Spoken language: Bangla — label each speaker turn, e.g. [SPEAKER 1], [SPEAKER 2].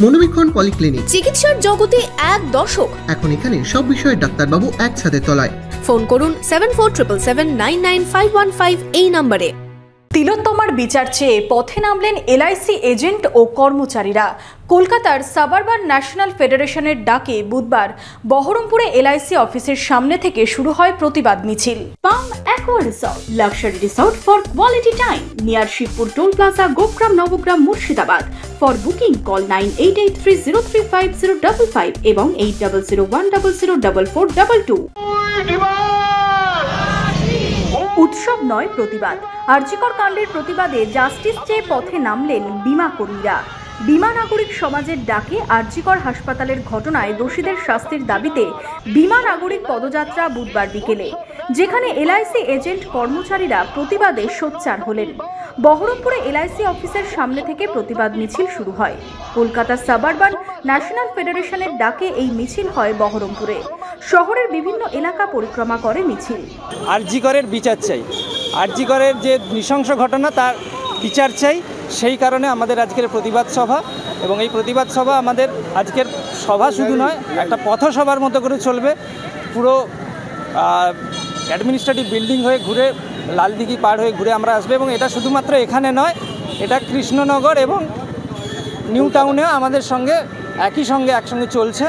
[SPEAKER 1] মনোবীক্ষণ পলিক্লিনিক,
[SPEAKER 2] চিকিৎসার জগতে এক দশক।
[SPEAKER 1] এখন এখানে সব বিষয়ে ডাক্তারবাবু এক ছাদের তলায়।
[SPEAKER 2] ফোন করুন 7477799515 এই নম্বরে।
[SPEAKER 3] তিলোত্তমার বিচার চেয়ে পথে নামলেন এলআইসি এজেন্ট ও কর্মচারীরা। কলকাতার সাবারবান ন্যাশনাল ফেডারেশনের ডাকে বুধবার বহরমপুরে এলআইসি অফিসের সামনে থেকে শুরু হয় প্রতিবাদ মিছিল। Palm aqua resort, luxury resort for quality time, near Shibpur toll plaza, Gopgram, Nabagram, Murshidabad. For booking call 9883035055 এবং 8001004422। উৎসব নয়, প্রতিবাদ। আরজিকর কাণ্ডের প্রতিবাদে জাস্টিস চেয়ে পথে নামলেন বীমা কর্মীরা। বীমা নাগরিক সমাজের ডাকে আরজিকর হাসপাতালের ঘটনায় দোষীদের শাস্তির দাবিতে বীমা নাগরিক পদযাত্রা বুধবার বিকেলে, যেখানে এলআইসি এজেন্ট কর্মচারীরা প্রতিবাদে সোচ্চার হলেন। বহরমপুরে এলআইসি অফিসের সামনে থেকে প্রতিবাদ মিছিল শুরু হয়। কলকাতা সাবারবান ন্যাশনাল ফেডারেশনের ডাকে এই মিছিল হয় বহরমপুরে। শহরের বিভিন্ন এলাকা পরিক্রমা করে মিছিল।
[SPEAKER 4] আরজিকরের বিচার চাই, আরজিকরের যে নৃশংস ঘটনা তার বিচার চাই, সেই কারণে আমাদের আজকের প্রতিবাদ সভা। এবং এই প্রতিবাদ সভা আমাদের আজকের সভা শুধু নয়, একটা পথসভার মতো করে চলবে। পুরো অ্যাডমিনিস্ট্রেটিভ বিল্ডিং হয়ে ঘুরে, লালদিঘি পার হয়ে ঘুরে আমরা আসবো। এবং এটা শুধুমাত্র এখানে নয়, এটা কৃষ্ণনগর এবং নিউ টাউনেও আমাদের সঙ্গে একসঙ্গে চলছে।